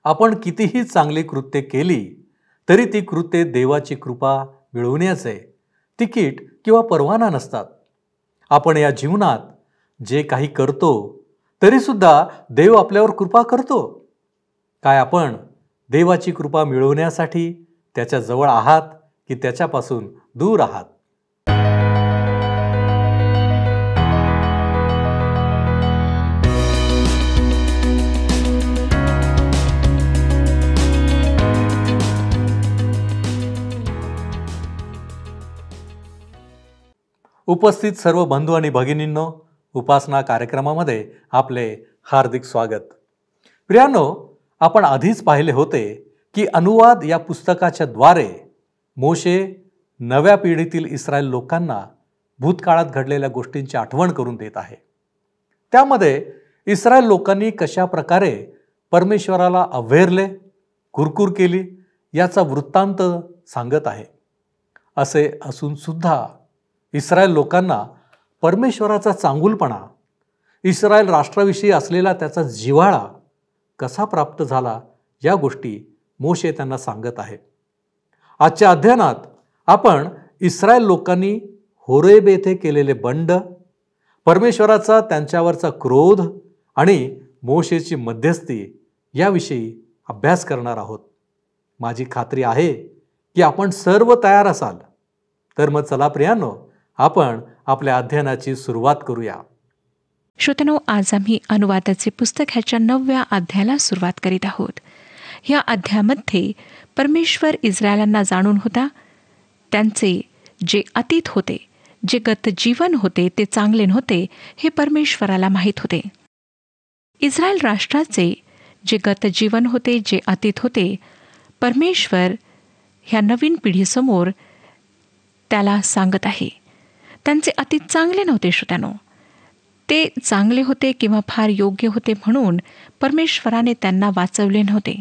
आपण कितीही चांगली कृत्ये केली तरी ती कृत्ये देवाची कृपा मिळवण्याचे तिकीट किंवा परवाना नसतात. आपण या जीवनात जे काही करतो तरीसुद्धा देव आपल्यावर कृपा करतो. काय आपण देवाची कृपा मिळवण्यासाठी त्याच्या जवळ आहात की त्याच्यापासून दूर आहात? उपस्थित सर्व बंधू आणि भगिनींनो, उपासना कार्यक्रमामध्ये आपले हार्दिक स्वागत. प्रियांनो, आपण आधीच पाहिले होते की अनुवाद या पुस्तकाच्या द्वारे मोशे नव्या पिढीतील इस्रायल लोकांना भूतकाळात घडलेल्या गोष्टींची आठवण करून देत आहे. त्यामध्ये इस्रायल लोकांनी कशा प्रकारे परमेश्वराला अव्हेरले, कुरकुर केली याचा वृत्तांत सांगत आहे. असे असून सुद्धा इस्रायल लोकांना परमेश्वराचा चांगुलपणा, इस्रायल राष्ट्राविषयी असलेला त्याचा जिव्हाळा कसा प्राप्त झाला या गोष्टी मोशे त्यांना सांगत आहे. आजच्या अध्ययनात आपण इस्रायल लोकांनी होरेब येथे केलेले बंड, परमेश्वराचा त्यांच्यावरचा क्रोध आणि मोशेची मध्यस्थी याविषयी अभ्यास करणार आहोत. माझी खात्री आहे की आपण सर्व तयार असाल. तर मग चला प्रियांनो, आपण आपल्या अध्ययनाची सुरुवात करूया. श्रोत्यांनो, आज आम्ही अनुवादाचे पुस्तक ह्याच्या 9व्या अध्यायाला सुरुवात करीत आहोत. या अध्यायामध्ये परमेश्वर इस्रायलांना जाणून होता. त्यांचे जे अतीत होते, जे गत जीवन होते ते चांगले नव्हते हे परमेश्वराला माहीत होते. इस्रायल राष्ट्राचे जे गत जीवन होते, जे अतीत होते, परमेश्वर ह्या नवीन पिढीसमोर त्याला सांगत आहे. त्यांचे अतीत चांगले नव्हते श्रोत्यांनो. ते चांगले होते किंवा फार योग्य होते म्हणून परमेश्वराने त्यांना वाचवले नव्हते.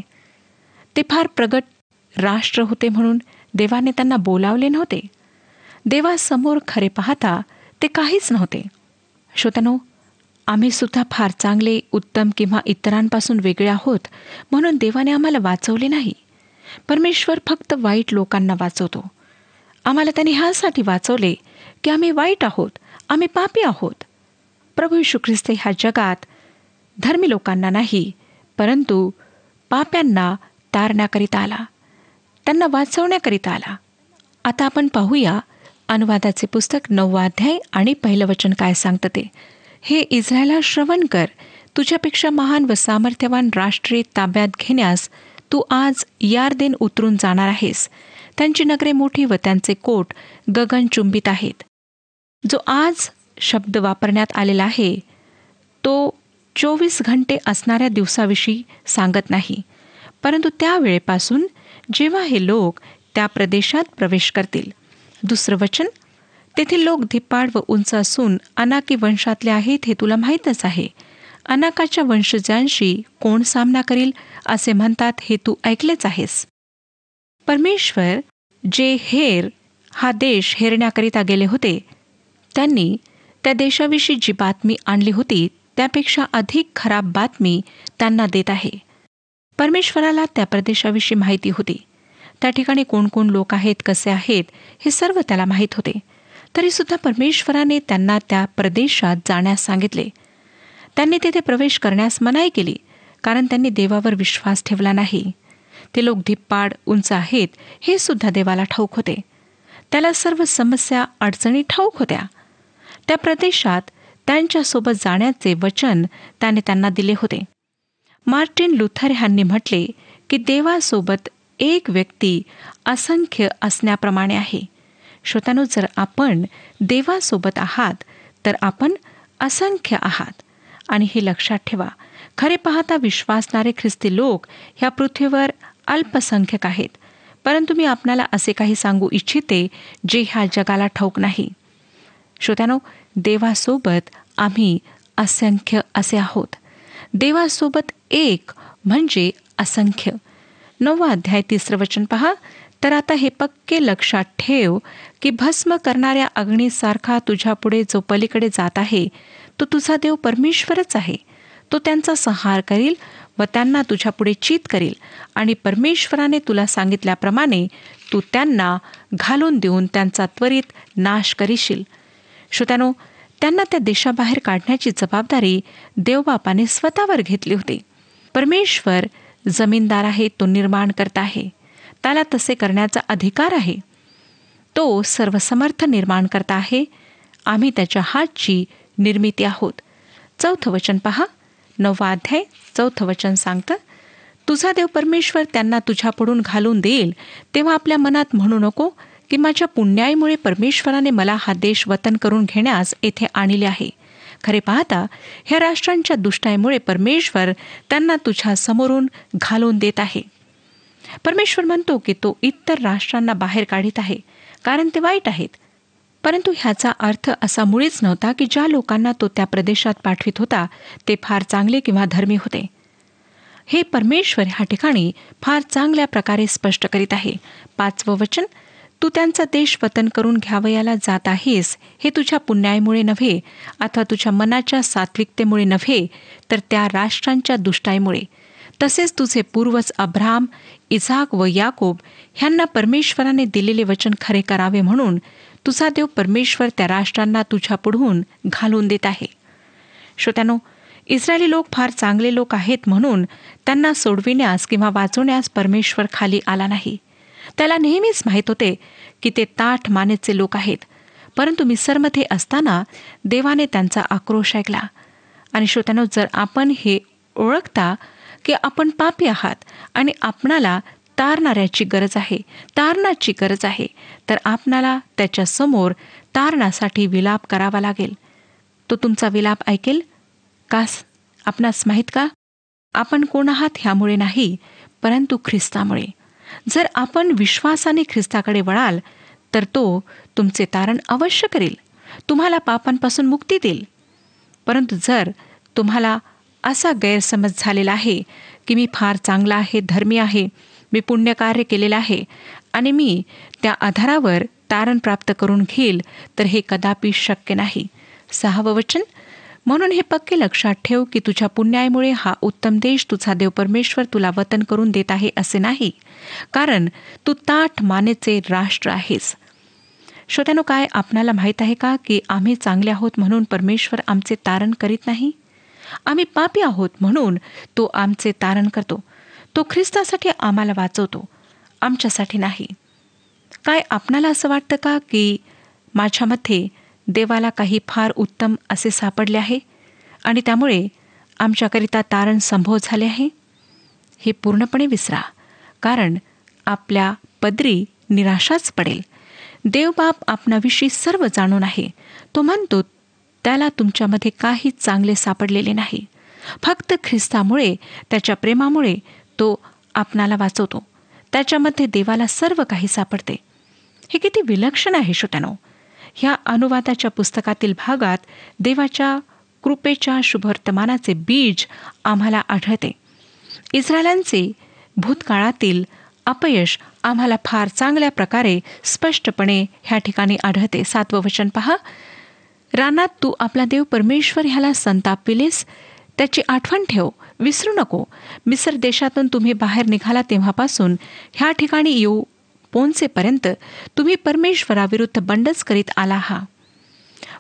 ते फार प्रगत राष्ट्र होते म्हणून देवाने त्यांना बोलावले नव्हते. देवासमोर खरे पाहता ते काहीच नव्हते. श्रोत्यांनो, आम्ही सुद्धा फार चांगले, उत्तम किंवा इतरांपासून वेगळे आहोत म्हणून देवाने आम्हाला वाचवले नाही. परमेश्वर फक्त वाईट लोकांना वाचवतो. आम्हाला त्याने ह्यासाठी वाचवले की आम्ही वाईट आहोत, आम्ही पापी आहोत. प्रभू येशू ख्रिस्त ह्या जगात धर्मी लोकांना नाही, परंतु पाप्यांना तारण्याकरिता आला, त्यांना वाचवण्याकरिता आला. आता आपण पाहूया अनुवादाचे पुस्तक 9वा अध्याय आणि पहिलं वचन काय सांगतं ते. हे इस्रायला, श्रवण कर. तुझ्यापेक्षा महान व सामर्थ्यवान राष्ट्रे ताब्यात घेण्यास तू आज यारदेन उतरून जाणार आहेस. त्यांची नगरे मोठी व त्यांचे कोट गगनचुंबित आहेत. जो आज शब्द वापरण्यात आलेला आहे तो 24 घंटे असणाऱ्या दिवसाविषयी सांगत नाही, परंतु त्या वेळेपासून जेव्हा हे लोक त्या प्रदेशात प्रवेश करतील. दुसरं वचन, तेथील लोक धिप्पाड व उंच असून अनाकी वंशातले आहेत हे तुला माहीतच आहे. अनाकाच्या वंशजांशी कोण सामना करील असे म्हणतात हे तू ऐकलेच आहेस. परमेश्वर जे हा देश हेरण्याकरिता गेले होते, त्यांनी त्या देशाविषयी जी बातमी आणली होती त्यापेक्षा अधिक खराब बातमी त्यांना देत आहे. परमेश्वराला त्या प्रदेशाविषयी माहिती होती. त्या ठिकाणी कोण कोण लोक आहेत, कसे आहेत हे सर्व त्याला माहीत होते. तरीसुद्धा परमेश्वराने त्यांना त्या प्रदेशात जाण्यास सांगितले. त्यांनी तेथे प्रवेश करण्यास मनाई केली, कारण त्यांनी देवावर विश्वास ठेवला नाही. ते लोक धिप्पाड, उंच आहेत हे सुद्धा देवाला ठाऊक होते. त्याला सर्व समस्या, अडचणी ठाऊक होत्या. त्या प्रदेशात त्यांच्यासोबत जाण्याचे वचन त्याने त्यांना दिले होते. मार्टिन लुथर यांनी म्हटले की देवासोबत एक व्यक्ती असंख्य असण्याप्रमाणे आहे. श्रोत्यांनो, जर आपण देवासोबत आहात तर आपण असंख्य आहात. आणि हे लक्षात ठेवा, खरे पाहता विश्वासणारे ख्रिस्ती लोक ह्या पृथ्वीवर अल्पसंख्यक आहेत. परंतु मी आपणाला असे काही सांगू इच्छिते जे ह्या जगाला ठाऊक नाही. श्रोत्यानो, देवासोबत आम्ही असंख्य असे आहोत. देवासोबत एक म्हणजे असंख्य. 9वा अध्याय 3रं वचन पहा. तर आता हे पक्के लक्षात ठेव की भस्म करणाऱ्या अग्नीसारखा तुझ्यापुढे जो पलीकडे जात आहे तो तुझा देव परमेश्वरच आहे. तो त्यांचा संहार करील व त्यांना तुझ्यापुढे चित करील आणि परमेश्वराने तुला सांगितल्याप्रमाणे तू त्यांना घालून देऊन त्यांचा त्वरित नाश करीशील. श्रोत्यानो, त्यांना त्या देशाबाहेर काढण्याची जबाबदारी देवबापाने स्वतःवर घेतली होती. परमेश्वर जमीनदार आहे, तो निर्माण करता आहे, त्याला तसे करण्याचा अधिकार आहे. तो सर्वसमर्थ निर्माण करता आहे. आम्ही त्याच्या हातची निर्मिती आहोत. 4 वचन पहा, 9 अध्याय 4 वचन सांगतं, तुझा देव परमेश्वर त्यांना तुझ्यापुढून घालून देईल तेव्हा आपल्या मनात म्हणू नको की माझ्या पुण्याईमुळे परमेश्वराने मला हा देश वतन करून घेण्यास येथे आणले आहे. खरे पाहता ह्या राष्ट्रांच्या दुष्टाईमुळे परमेश्वर त्यांना तुझ्या समोरून घालून देत आहे. परमेश्वर म्हणतो की तो इतर राष्ट्रांना बाहेर काढीत आहे कारण ते वाईट आहेत. परंतु ह्याचा अर्थ असा मुळीच नव्हता की ज्या लोकांना तो त्या प्रदेशात पाठवित होता ते फार चांगले किंवा धर्मी होते. हे परमेश्वर ह्या ठिकाणी फार चांगल्या प्रकारे स्पष्ट करीत आहे. 5वं वचन, तू त्यांचा देश वतन करून घ्यावयाला जात आहेस हे तुझ्या पुण्याईमुळे नव्हे अथवा तुझ्या मनाच्या सात्विकतेमुळे नव्हे, तर त्या राष्ट्रांच्या दुष्टाईमुळे. तसेच तुझे पूर्वज अब्राम, इसाक व याकोब ह्यांना परमेश्वराने दिलेले वचन खरे करावे म्हणून तुझा देव परमेश्वर त्या राष्ट्रांना तुझ्या पुढून घालून देत आहे. श्रोत्यानो, इस्रायली लोक फार चांगले लोक आहेत म्हणून त्यांना सोडविण्यास किंवा वाचवण्यास परमेश्वर खाली आला नाही. त्याला नेहमीच माहीत होते की ते ताठ मानेचे लोक आहेत. परंतु मिस्रमध्ये असताना देवाने त्यांचा आक्रोश ऐकला. आणि श्रोत्यानो, जर आपण हे ओळखता की आपण पापी आहात आणि आपणाला तारणाऱ्याची गरज आहे, तारणाची गरज आहे, तर आपणाला त्याच्या समोर तारणासाठी विलाप करावा लागेल. तो तुमचा विलाप ऐकेल का? आपणास माहीत का? आपण कोण आहात ह्यामुळे नाही, परंतु ख्रिस्तामुळे. जर आपण विश्वासाने ख्रिस्ताकडे वळाल तर तो तुमचे तारण अवश्य करेल, तुम्हाला पापांपासून मुक्ती देईल. परंतु जर तुम्हाला असा गैरसमज झालेला आहे की मी फार चांगला आहे, धर्मी आहे, मी पुण्यकार्य केलेलं आहे आणि मी त्या आधारावर तारण प्राप्त करून घेईल, तर हे कदापि शक्य नाही. 6वं वचन, म्हणून हे पक्के लक्षात ठेव की तुझ्या पुण्याईमुळे हा उत्तम देश तुझा देव परमेश्वर तुला वतन करून देत आहे असे नाही, कारण तू ताठ मानेचे राष्ट्र आहेस. श्रोत्यानो, काय आपणाला माहीत आहे का की आम्ही चांगले आहोत म्हणून परमेश्वर आमचे तारण करीत नाही? आम्ही पापी आहोत म्हणून तो आमचे तारण करतो. तो ख्रिस्तासाठी आम्हाला वाचवतो, आमच्यासाठी नाही. काय आपणाला असं वाटतं का की माझ्यामध्ये देवाला काही फार उत्तम असे सापडले आहे आणि त्यामुळे आमच्याकरिता तारण संभव झाले आहे? हे पूर्णपणे विसरा, कारण आपल्या पदरी निराशाच पडेल. देवबाप आपणाविषयी सर्व जाणून आहे. तो म्हणतो त्याला तुमच्यामध्ये काही चांगले सापडलेले नाही. फक्त ख्रिस्तामुळे, त्याच्या प्रेमामुळे तो आपणाला वाचवतो. त्याच्यामध्ये देवाला सर्व काही सापडते. हे किती विलक्षण आहे श्रोत्यानो. ह्या अनुवादाच्या पुस्तकातील भागात देवाच्या कृपेच्या शुभवर्तमानाचे बीज आम्हाला आढळते. इस्रायलांचे भूतकाळातील अपयश आम्हाला फार चांगल्या प्रकारे स्पष्टपणे ह्या ठिकाणी आढळते. 7वं वचन पहा, रानात तू आपला देव परमेश्वर ह्याला संतापविलेस, त्याची आठवण ठेव, विसरू नको. मिस्र देशातून तुम्ही बाहेर निघाला तेव्हापासून ह्या ठिकाणी येऊ पोहोचेपर्यंत तुम्ही परमेश्वराविरुद्ध बंडच करीत आला आहात.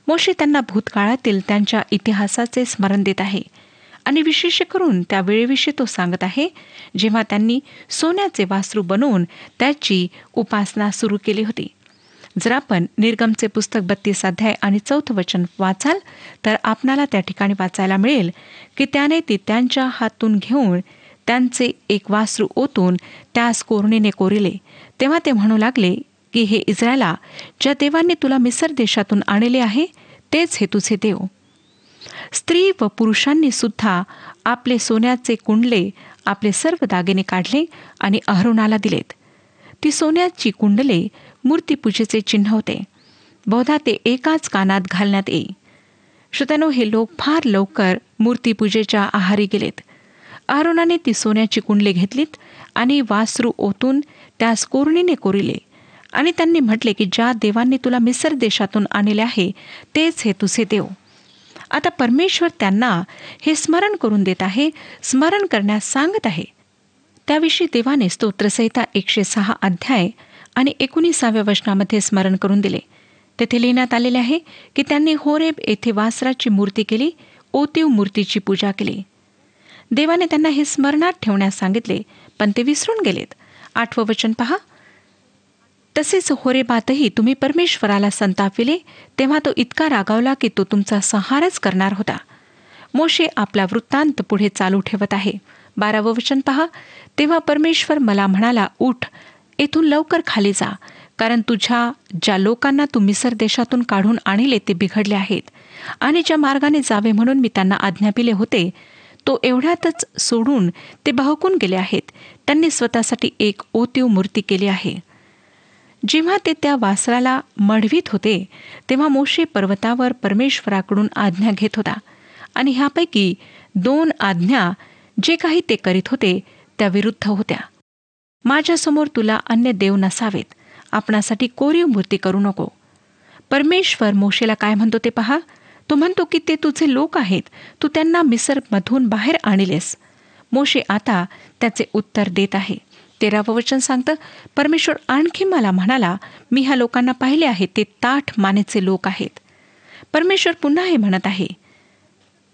मोशे त्यांना भूतकाळातील त्यांच्या इतिहासाचे स्मरण देत आहे आणि विशेष करून त्या वेळेविषयी तो सांगत आहे जेव्हा त्यांनी सोन्याचे वासरू बनवून त्याची उपासना सुरू केली होती. जर आपण निर्गमचे पुस्तक 32 अध्याय आणि 4 वचन वाचाल तर आपणाला त्या ठिकाणी वाचायला मिळेल की त्याने ती त्यांच्या हातून घेऊन त्यांचे एक वासरू ओतून त्यास कोरणीने कोरिले. तेव्हा ते म्हणू लागले की हे इस्रायला, ज्या देवांनी तुला मिस्र देशातून आणले आहे तेच हे तुझे देव. स्त्री व पुरुषांनी सुद्धा आपले सोन्याचे कुंडले, आपले सर्व दागिने काढले आणि अहरोनाला दिलेत. ती सोन्याची कुंडले मूर्तीपूजेचे चिन्ह होते. बहुधा ते एकाच कानात घालण्यात येई. श्रोत्यानो, हे लोक फार लवकर मूर्तीपूजेच्या आहारी गेलेत. अहरोनाने ती सोन्याची कुंडले घेतलीत आणि वासरू ओतून त्यास कोरणीने कोरिले आणि त्यांनी म्हटले की ज्या देवांनी तुला मिस्र देशातून आणले आहे तेच हे तुझे देव. आता परमेश्वर त्यांना हे स्मरण करून देत आहे, स्मरण करण्यास सांगत आहे. त्याविषयी देवाने स्तोत्रसंहिता 106 अध्याय आणि 19व्या वचनामध्ये स्मरण करून दिले. तेथे लिहिण्यात आलेले आहे की त्यांनी होरेब येथे वासराची मूर्ती केली, ओतीव मूर्तीची पूजा केली. देवाने त्यांना हे स्मरणात ठेवण्यास सांगितले, पण ते विसरून गेलेत. 8वं वचन पहा. तसेच होरेबातही तुम्ही परमेश्वराला संतापविले, तेव्हा तो इतका रागावला की तो तुमचा संहारच करणार होता. मोशे आपला वृत्तांत पुढे चालू ठेवत आहे. 12वं वचन पहा. तेव्हा परमेश्वर मला म्हणाला, उठ, येथून लवकर खाली जा, कारण तुझ्या ज्या लोकांना तू मिस्र देशातून काढून आणले ते बिघडले आहेत, आणि ज्या मार्गाने जावे म्हणून मी त्यांना आज्ञापिले होते तो एवढ्यातच सोडून ते बहकून गेले आहेत. त्यांनी स्वतःसाठी एक ओतीव मूर्ती केली आहे. जेव्हा ते त्या वासराला मढवीत होते तेव्हा मोशे पर्वतावर परमेश्वराकडून आज्ञा घेत होता, आणि ह्यापैकी 2 आज्ञा जे काही ते करीत होते त्या विरुद्ध होत्या. माझ्यासमोर तुला अन्य देव नसावेत, आपणासाठी कोरीव मूर्ती करू नको. परमेश्वर मोशेला काय म्हणतो ते पहा. तो म्हणतो की ते तुझे लोक आहेत, तू त्यांना मिस्रमधून बाहेर आणलेस. मोशे आता त्याचे उत्तर देत आहे. 13वं वचन सांगतं, परमेश्वर आणखी मला म्हणाला, मी ह्या लोकांना पाहिले आहे, ते ताठ मानेचे लोक आहेत. परमेश्वर पुन्हा हे म्हणत आहे.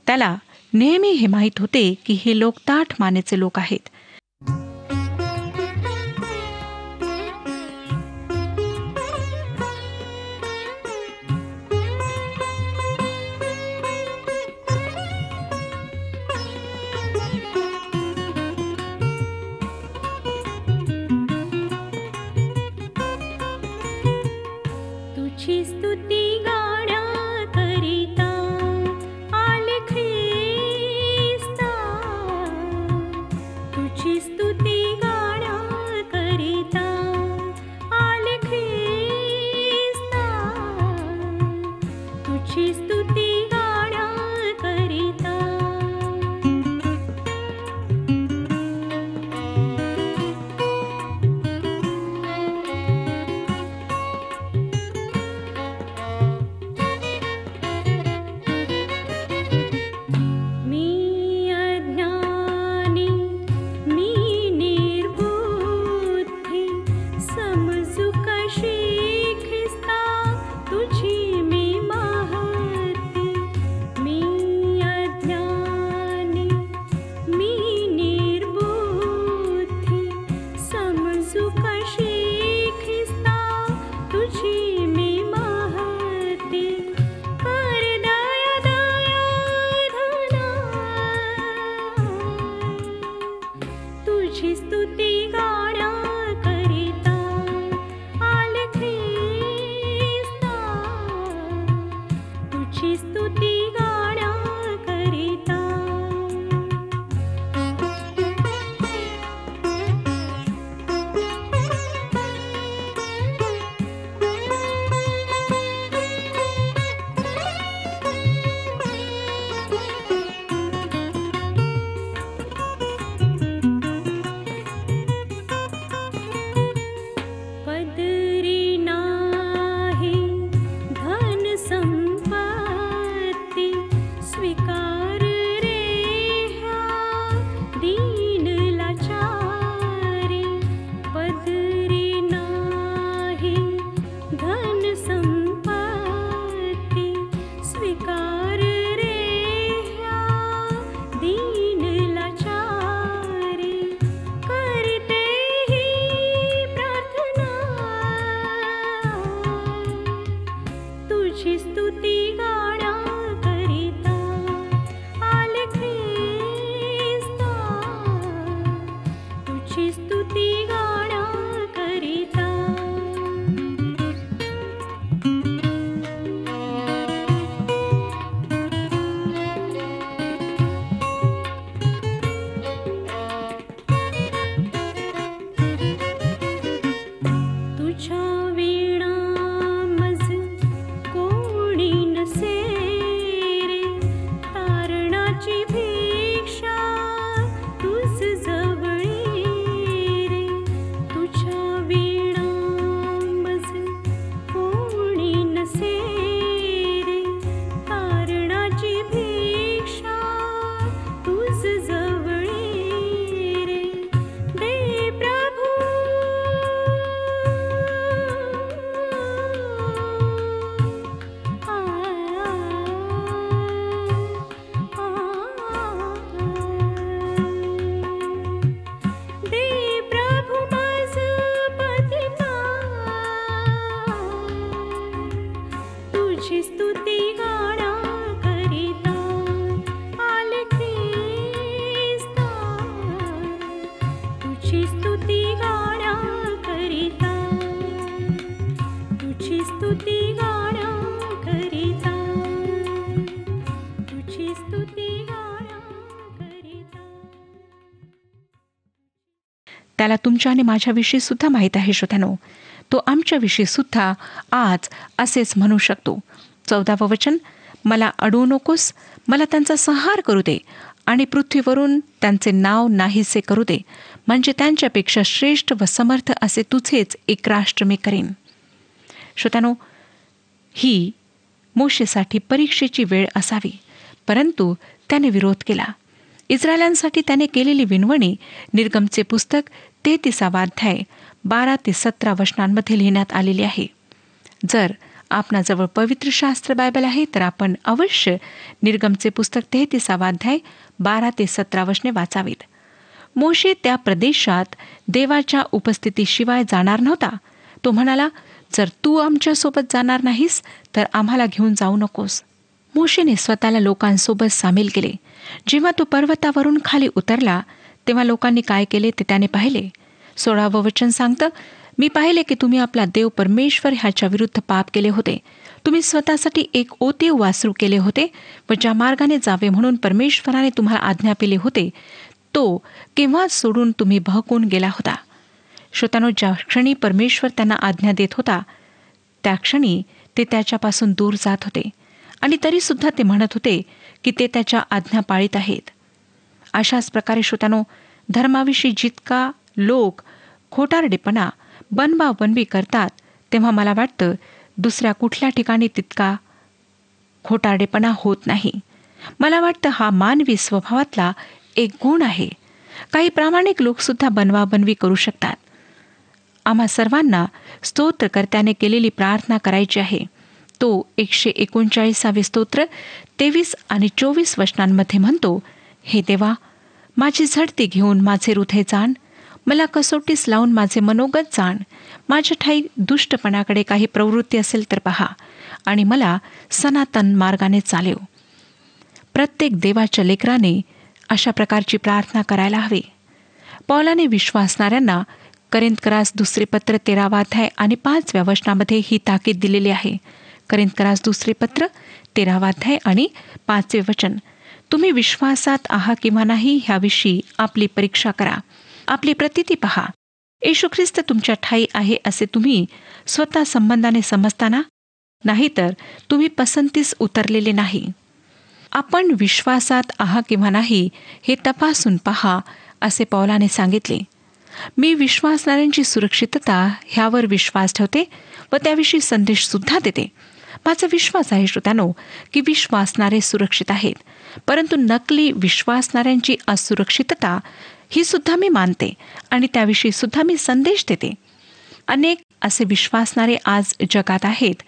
त्याला नेहमी हे माहीत होते की हे लोक ताठ मानेचे लोक आहेत. तुझी स्तुती गाण्याकरिता आले ख्रिस्ता, तुझी स्तुती गाण्याकरिता आले ख्रिस्ता, तुझी स्तुती गाण्याकरिता. तुझी स्तुती गाण्याकरिता आले ख्रिस्ता, तुझी स्तुती गाण्याकरिता. तुझी स्तुती गाण्याकरिता आले ख्रिस्ता, तुझी स्तुती गाण्याकरिता. तुझ्या वीणा मज कोणी नसे रे, तारणाची भिक्षा तुझ जवळी रे. स्तुती गाण्याकरिता, तुझी स्तुती गाण्याकरिता, तुझी स्तुती गाण्याकरिता. त्याला तुमच्या आणि माझ्याविषयी सुद्धा माहीत आहे श्रोत्यानो. तो आमच्याविषयी सुद्धा आज असेच म्हणू शकतो. 14वं वचन, मला अडवू नकोस, मला त्यांचा संहार करू दे आणि पृथ्वीवरून त्यांचे नाव नाहीसे करू दे, म्हणजे त्यांच्यापेक्षा श्रेष्ठ व समर्थ असे तुझेच एक राष्ट्र मी करीन. श्रोत्यानो, ही मोशेसाठी परीक्षेची वेळ असावी, परंतु त्याने विरोध केला. इस्रायलांसाठी त्याने केलेली विनवणी निर्गमचे पुस्तक 33वा अध्याय 12 ते 17 वचनांमध्ये लिहिण्यात आलेली आहे. जर आपणाजवळ पवित्र शास्त्र बायबल आहे तर आपण अवश्य निर्गमचे पुस्तक 33वा अध्याय 12 ते 17 वचने वाचावीत. मोशे त्या प्रदेशात देवाच्या उपस्थितीशिवाय जाणार नव्हता. तो म्हणाला, जर तू आमच्यासोबत जाणार नाहीस तर आम्हाला घेऊन जाऊ नकोस. मोशेने स्वतःला लोकांसोबत सामील केले. जेव्हा तो पर्वतावरून खाली उतरला तेव्हा लोकांनी काय केले ते त्याने पाहिले. 16वं वचन सांगतं, मी पाहिले की तुम्ही आपला देव परमेश्वर ह्याच्या विरुद्ध पाप केले होते. तुम्ही स्वतःसाठी एक ओतीव वासरू केले होते व ज्या मार्गाने जावे म्हणून परमेश्वराने तुम्हाला आज्ञा केली होते तो केव्हाच सोडून तुम्ही बहकून गेला होता. श्रोत्यानो, ज्या क्षणी परमेश्वर त्यांना आज्ञा देत होता त्या क्षणी ते त्याच्यापासून दूर जात होते आणि तरीसुद्धा ते म्हणत होते की ते त्याच्या आज्ञा पाळीत आहेत. अशाच प्रकारे श्रोत्यानो, धर्माविषयी जितका लोक खोटारडेपणा बनवाबनवी करतात तेव्हा मला वाटतं दुसऱ्या कुठल्या ठिकाणी तितका खोटारडेपणा होत नाही. मला वाटतं हा मानवी स्वभावातला एक गुण आहे. काही प्रामाणिक लोकसुद्धा बनवाबनवी करू शकतात. आम्हा सर्वांना स्तोत्रकर्त्याने केलेली प्रार्थना करायची आहे. तो 139 स्तोत्र 23 आणि 24 वचनांमध्ये म्हणतो, हे देवा, माझी झडती घेऊन माझे हृदय जाण, मला कसोटीस लावून माझे मनोगत जाण. माझ्या ठाई दुष्टपणाकडे काही प्रवृत्ती असेल तर पहा आणि मला सनातन मार्गाने चालव. प्रत्येक देवाच्या लेकराने अशा प्रकारची प्रार्थना करायला हवी. पौलाने विश्वासणाऱ्यांना करिंथकरास दुसरे पत्र 13वा अध्याय आणि 5व्या वचनामध्ये ही ताकीद दिलेली आहे. करिंथकरास दुसरे पत्र 13वा अध्याय आणि 5वे वचन, तुम्ही विश्वासात आहात किंवा नाही ह्याविषयी आपली परीक्षा करा. आपली प्रतीती पहा. येशू ख्रिस्त तुमच्या ठाई आहे असे तुम्ही स्वतः संबंधाने समजताना, नाहीतर तुम्ही पसंतीस उतरलेले नाही. आपण विश्वासात आहात किंवा नाही हे तपासून पहा असे पौलाने सांगितले. मी विश्वासणाऱ्यांची सुरक्षितता ह्यावर विश्वास ठेवते व त्याविषयी संदेश सुद्धा देते. माझा विश्वास आहे श्रोत्यानो की विश्वासणारे सुरक्षित आहेत, परंतु नकली विश्वासणाऱ्यांची असुरक्षितता ही सुद्धा मी मानते आणि त्याविषयी सुद्धा मी संदेश देते. अनेक असे विश्वासणारे आज जगात आहेत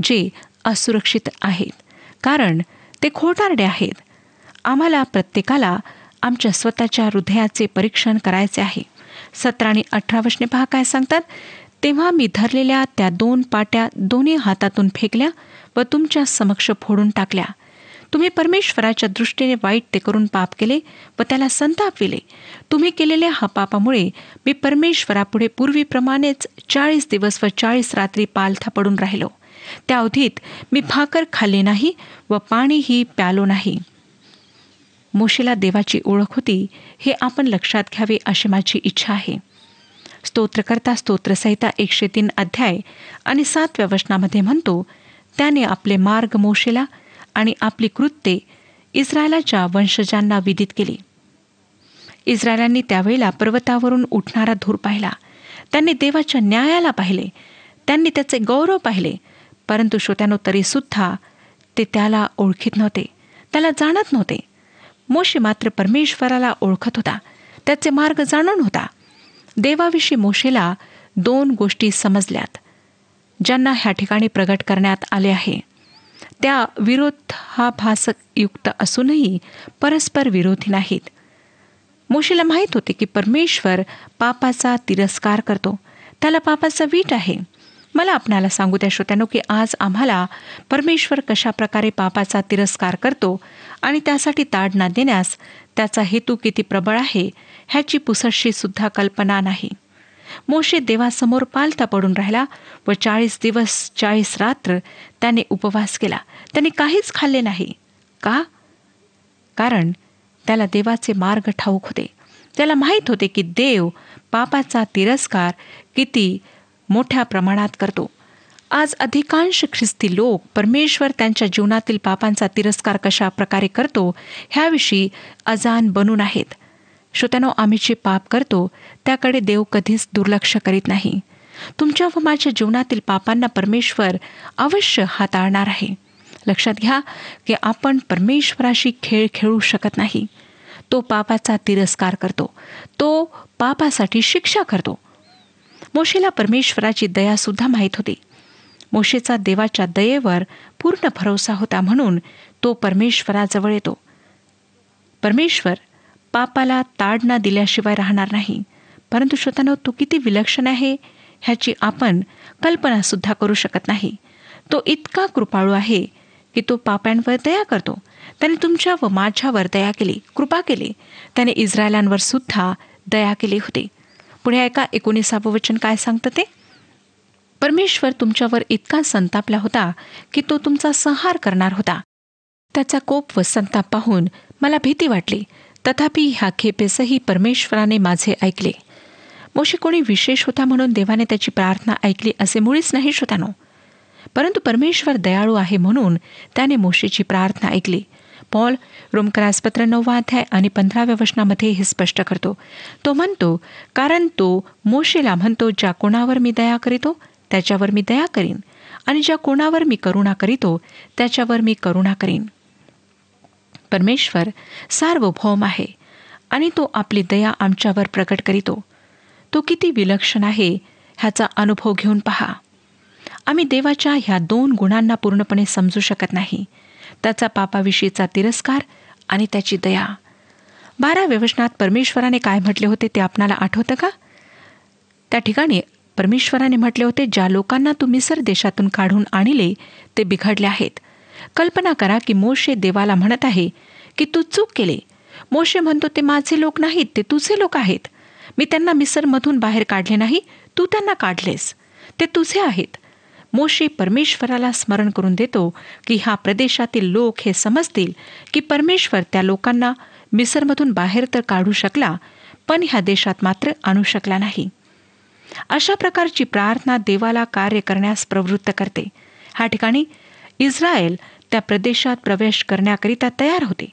जे असुरक्षित आहेत, कारण ते खोटारडे आहेत. आम्हाला प्रत्येकाला आमच्या स्वतःच्या हृदयाचे परीक्षण करायचे आहे. 17 आणि 18 वचने पहा काय सांगतात. तेव्हा मी धरलेल्या त्या 2 पाट्या दोन्ही हातातून फेकल्या व तुमच्या समक्ष फोडून टाकल्या. तुम्ही परमेश्वराच्या दृष्टीने वाईट ते करून पाप केले व त्याला संतापविले. तुम्ही केलेल्या हा पापामुळे मी परमेश्वरापुढे पूर्वीप्रमाणेच 40 दिवस व 40 रात्री पालथा पडून राहिलो. त्या अवधीत मी भाकर खाल्ली नाही व पाणीही प्यालो नाही. मोशेला देवाची ओळख होती हे आपण लक्षात घ्यावे अशी माझी इच्छा आहे. स्तोत्रकर्ता स्तोत्रसंहिता 103 अध्याय आणि 7व्या वचनामध्ये म्हणतो, त्याने आपले मार्ग मोशेला आणि आपली कृत्ये इस्रायलाच्या वंशजांना विदित केली. इस्रायलांनी त्यावेळेला पर्वतावरून उठणारा धूर पाहिला. त्यांनी देवाच्या न्यायाला पाहिले. त्यांनी त्याचे गौरव पाहिले. परंतु श्रोत्यानो, तरीसुद्धा ते त्याला ओळखीत नव्हते, त्याला जाणत नव्हते. मोशे मात्र परमेश्वराला ओळखत होता, त्याचे मार्ग जाणून होता. देवाविषयी मोशेला 2 गोष्टी समजल्यात ज्यांना ह्या ठिकाणी प्रगट करण्यात आले आहे. त्या विरोधाभासयुक्त असूनही परस्पर विरोधी नाहीत. मोशेला माहीत होते की परमेश्वर पापाचा तिरस्कार करतो, त्याला पापाचा वीट आहे. मला आपणाला सांगू द्या श्रोत्यानो की आज आम्हाला परमेश्वर कशा प्रकारे पापाचा तिरस्कार करतो आणि त्यासाठी ताडना देण्यास त्याचा हेतू किती प्रबळ आहे ह्याची पुसटशी सुद्धा कल्पना नाही. मोशे देवासमोर पालथा पडून राहिला व 40 दिवस 40 रात्र त्याने उपवास केला. त्याने काहीच खाल्ले नाही. का? कारण त्याला देवाचे मार्ग ठाऊक होते. त्याला माहीत होते की देव पापाचा तिरस्कार किती मोठ्या प्रमाणात करतो. आज अधिकांश ख्रिस्ती लोक परमेश्वर त्यांच्या जीवनातील पापांचा तिरस्कार कशा प्रकारे करतो ह्याविषयी अजाण बनून आहेत. श्रोत्यानो, आम्ही जे पाप करतो त्याकडे देव कधीच दुर्लक्ष करीत नाही. तुमच्या व माझ्या जीवनातील पापांना परमेश्वर अवश्य हाताळणार आहे. लक्षात घ्या की आपण परमेश्वराशी खेळ खेळू शकत नाही. तो पापाचा तिरस्कार करतो. तो पापासाठी शिक्षा करतो. मोशेला परमेश्वराची दयासुद्धा माहीत होती. मोशेचा देवाच्या दयेवर पूर्ण भरोसा होता, म्हणून तो परमेश्वराजवळ येतो. परमेश्वर पापाला ताडना दिल्याशिवाय राहणार नाही. परंतु श्रोत्यानो, तो किती विलक्षण आहे ह्याची आपण कल्पनासुद्धा करू शकत नाही. तो इतका कृपाळू आहे की तो पाप्यांवर दया करतो. त्याने तुमच्या व माझ्यावर दया केली, कृपा केली. त्याने इस्रायलांवर सुद्धा दया केली होती. पुढे ऐका 19 वचन काय सांगतं ते. परमेश्वर तुमच्यावर इतका संतापला होता की तो तुमचा संहार करणार होता. त्याचा कोप व संताप पाहून मला भीती वाटली. तथापि ह्या खेपेसही परमेश्वराने माझे ऐकले. मोशे कोणी विशेष होता म्हणून देवाने त्याची प्रार्थना ऐकली असे मुळीच नाही श्रोत्यानो. परंतु परमेश्वर दयाळू आहे म्हणून त्याने मोशेची प्रार्थना ऐकली. पॉल रोमकरासपत्र 9 अध्याय आणि 15व्या वचनामध्ये हे स्पष्ट करतो. तो म्हणतो, कारण तो मोशेला म्हणतो, ज्या कोणावर मी दया करीतो त्याच्यावर मी दया करीन, आणि ज्या कोणावर मी करुणा करीतो त्याच्यावर मी करुणा करीन. परमेश्वर सार्वभौम आहे आणि तो आपली दया आमच्यावर प्रकट करीतो. तो किती विलक्षण आहे ह्याचा अनुभव घेऊन पहा. आम्ही देवाच्या ह्या 2 गुणांना पूर्णपणे समजू शकत नाही. त्याचा पापाविषयीचा तिरस्कार आणि त्याची दया. 12व्या वचनात परमेश्वराने काय म्हटले होते ते आपणाला आठवतं का? त्या ठिकाणी परमेश्वराने म्हटले होते, ज्या लोकांना तू मिस्र देशातून काढून आणले ते बिघडले आहेत. कल्पना करा की मोशे देवाला म्हणत आहे की तू चूक केले. मोशे म्हणतो, ते माझे लोक नाहीत, ते तुझे लोक आहेत. मी त्यांना मिस्रमधून बाहेर काढले नाही, तू त्यांना काढलेस, ते तुझे आहेत. मोशे परमेश्वराला स्मरण करून देतो की ह्या प्रदेशातील लोक हे समजतील की परमेश्वर त्या लोकांना मिस्रमधून बाहेर तर काढू शकला, पण ह्या देशात मात्र आणू शकला नाही. अशा प्रकारची प्रार्थना देवाला कार्य करण्यास प्रवृत्त करते. ह्या ठिकाणी इस्रायल त्या प्रदेशात प्रवेश करण्याकरिता तयार होते.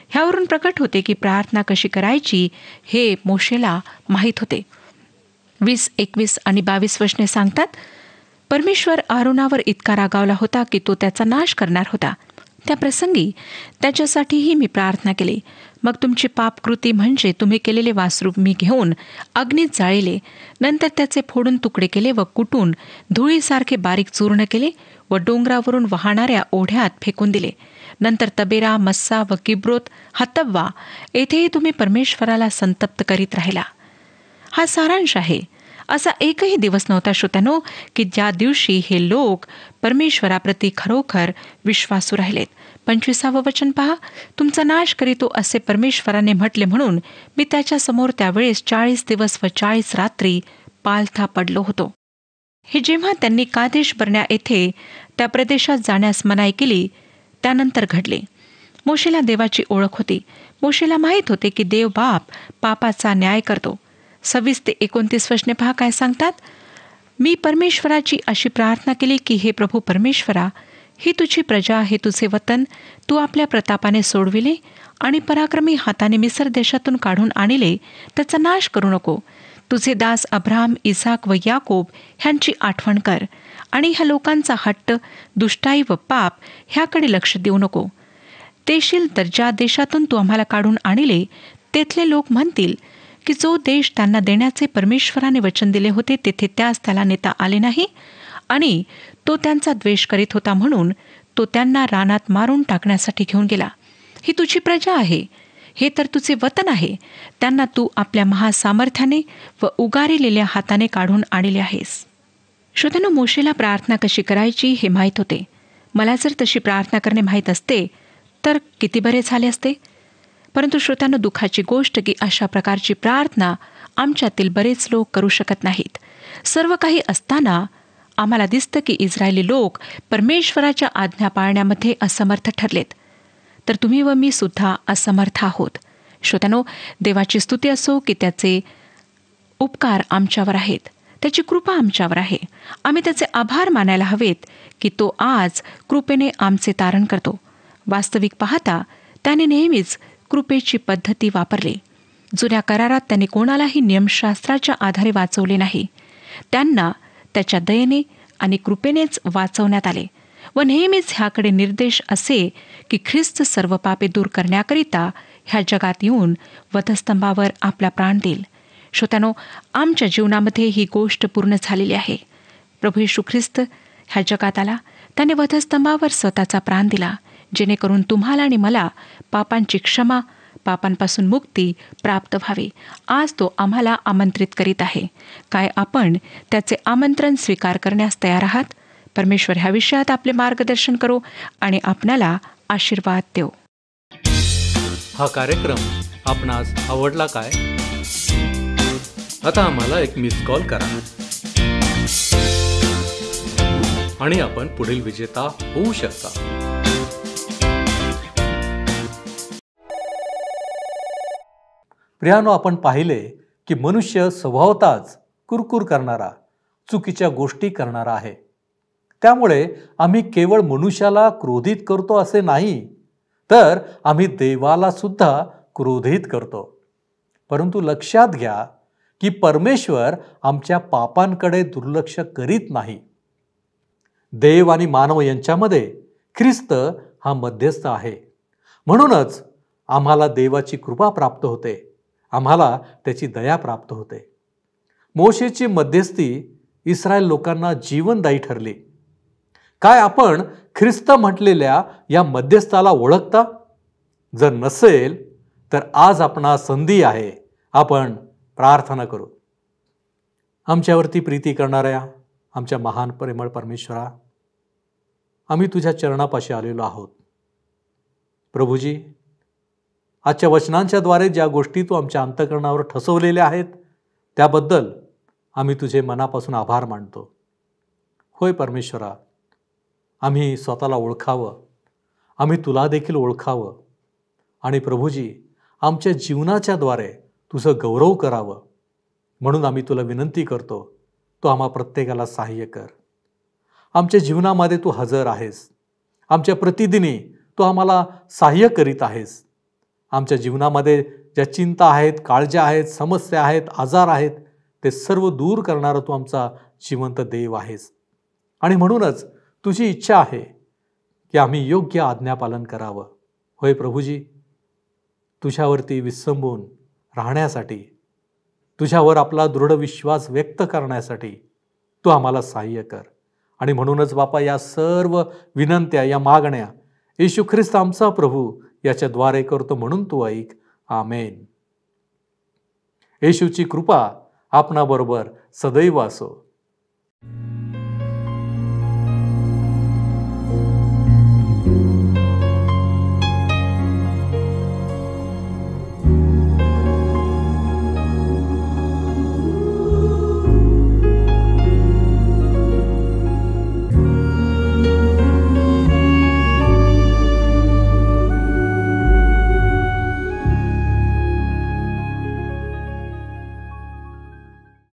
ह्यावरून प्रकट होते की प्रार्थना कशी करायची हे मोशेला माहीत होते. 20, 21 आणि 22 वचने सांगतात, परमेश्वर आरोनावर इतका रागावला होता की तो त्याचा नाश करणार होता. त्या प्रसंगी त्याच्यासाठीही मी प्रार्थना केली. मग तुमची पापकृती म्हणजे तुम्ही केलेले वासरूप मी घेऊन अग्नीत जाळले. नंतर त्याचे फोडून तुकडे केले व कुटून धुळीसारखे बारीक चूर्ण केले व डोंगरावरून वाहणाऱ्या ओढ्यात फेकून दिले. नंतर तबेरा, मस्सा व किब्रोत हतव्वा येथेही तुम्ही परमेश्वराला संतप्त करीत राहिला. हा सारांश आहे. असा एकही दिवस नव्हता श्रोत्यानो की ज्या दिवशी हे लोक परमेश्वराप्रती खरोखर विश्वासू राहिलेत. 25वं वचन पहा, तुमचा नाश करीतो असे परमेश्वराने म्हटले म्हणून मी त्याच्यासमोर त्यावेळेस 40 दिवस व 40 रात्री पालथा पडलो होतो. हे जेव्हा त्यांनी कादेश बर्न्या येथे त्या प्रदेशात जाण्यास मनाई केली त्यानंतर घडले. मोशेला देवाची ओळख होती. मोशेला माहीत होते की देव बाप पापाचा न्याय करतो. 26 ते 29 वचने पहा काय सांगतात. मी परमेश्वराची अशी प्रार्थना केली की हे प्रभू परमेश्वरा, ही तुझी प्रजा, हे तुझे वतन तू आपल्या प्रतापाने सोडविले आणि पराक्रमी हाताने मिस्र देशातून काढून आणले, त्याचा नाश करू नको. तुझे दास अब्राहम, इसाक व याकोब ह्यांची आठवण कर आणि ह्या लोकांचा हट्ट, दुष्टाई व पाप ह्याकडे लक्ष देऊ नको. देशील तर ज्या देशातून तू आम्हाला काढून आणले तेथले लोक म्हणतील की जो देश त्यांना देण्याचे परमेश्वराने वचन दिले होते तेथे त्यास त्याला नेता आले नाही आणि तो त्यांचा द्वेष करीत होता म्हणून तो त्यांना रानात मारून टाकण्यासाठी घेऊन गेला. ही तुझी प्रजा आहे, हे तर तुझे वतन आहे. त्यांना तू आपल्या महासामर्थ्याने व उगारिलेल्या हाताने काढून आणले आहेस. श्रोत्यानो, मोशेला प्रार्थना कशी करायची हे माहीत होते. मला जर तशी प्रार्थना करणे माहीत असते तर किती बरे झाले असते. परंतु श्रोत्यांनो, दुःखाची गोष्ट की अशा प्रकारची प्रार्थना आमच्यातील बरेच लोक करू शकत नाहीत. सर्व काही असताना आम्हाला दिसतं की इस्रायली लोक परमेश्वराच्या आज्ञा पाळण्यामध्ये असमर्थ ठरलेत. तर तुम्ही व मी सुद्धा असमर्थ आहोत. श्रोत्यांनो, देवाची स्तुती असो की त्याचे उपकार आमच्यावर आहेत, त्याची कृपा आमच्यावर आहे. आम्ही त्याचे आभार मानायला हवेत की तो आज कृपेने आमचे तारण करतो. वास्तविक पाहता त्याने नेहमीच कृपेची पद्धती वापरली. जुन्या करारात त्याने कोणालाही नियमशास्त्राच्या आधारे वाचवले नाही. त्यांना त्याच्या दयेने आणि कृपेनेच वाचवण्यात आले व नेहमीच ह्याकडे निर्देश असे की ख्रिस्त सर्व पापे दूर करण्याकरिता ह्या जगात येऊन वधस्तंभावर आपला प्राण देईल. श्रोत्यानो, आमच्या जीवनामध्ये ही गोष्ट पूर्ण झालेली आहे. प्रभू येशू ख्रिस्त ह्या जगात आला. त्याने वधस्तंभावर स्वतःचा प्राण दिला, जेणेकरून तुम्हाला आणि मला पापांची क्षमा, पापांपासून मुक्ती प्राप्त व्हावी. आज तो आम्हाला आमंत्रित करीत आहे. काय आपण त्याचे आमंत्रण स्वीकार करण्यास तयार आहात? परमेश्वर ह्या विषयात आपले मार्गदर्शन करो आणि आपणाला आशीर्वाद देव. हा कार्यक्रम आपणास आवडला काय? आता आम्हाला एक मिस कॉल करा आणि आपण पुढील विजेता होऊ शकता. प्रियानो, आपण पाहिले की मनुष्य स्वभावतःच कुरकुर करणारा, चुकीच्या गोष्टी करणारा आहे. त्यामुळे आम्ही केवळ मनुष्याला क्रोधित करतो असे नाही, तर आम्ही देवाला सुद्धा क्रोधित करतो. परंतु लक्षात घ्या की परमेश्वर आमच्या पापांकडे दुर्लक्ष करीत नाही. देव आणि मानव यांच्यामध्ये ख्रिस्त हा मध्यस्थ आहे. म्हणूनच आम्हाला देवाची कृपा प्राप्त होते, आम्हाला त्याची दया प्राप्त होते. मोशेची मध्यस्थी इस्रायल लोकांना जीवनदायी ठरली. काय आपण ख्रिस्त म्हटलेल्या या मध्यस्थाला ओळखता? जर नसेल तर आज आपणास संधी आहे. आपण प्रार्थना करू. आमच्यावरती प्रीती करणाऱ्या आमच्या महान प्रेमळ परमेश्वरा, आम्ही तुझ्या चरणापाशी आलेलो आहोत. प्रभूजी, आजच्या वचनांच्याद्वारे ज्या गोष्टी तू आमच्या अंतःकरणावर ठसवलेल्या आहेत त्याबद्दल आम्ही तुझे मनापासून आभार मानतो. होय परमेश्वरा, आम्ही स्वतःला ओळखावं, आम्ही तुला देखील ओळखावं आणि प्रभूजी आमच्या जीवनाच्याद्वारे तुझं गौरव करावं म्हणून आम्ही तुला विनंती करतो. तू आम्हा प्रत्येकाला सहाय्य कर. आमच्या जीवनामध्ये तू हजर आहेस. आमच्या प्रतिदिनी तू आम्हाला सहाय्य करीत आहेस. आमच्या जीवनामध्ये ज्या चिंता आहेत, काळज्या आहेत, समस्या आहेत, आजार आहेत, ते सर्व दूर करणारा तू आमचा जिवंत देव आहेस. आणि म्हणूनच तुझी इच्छा आहे की आम्ही योग्य आज्ञापालन करावं. होय प्रभूजी, तुझ्यावरती विसंबून राहण्यासाठी, तुझ्यावर आपला दृढ विश्वास व्यक्त करण्यासाठी तू आम्हाला सहाय्य कर. आणि म्हणूनच बापा, या सर्व विनंत्या, या मागण्या येशू ख्रिस्त आमचा प्रभू याच्याद्वारे करतो म्हणून तू ऐक. आमेन. येशूची कृपा आपणाबरोबर सदैव असो.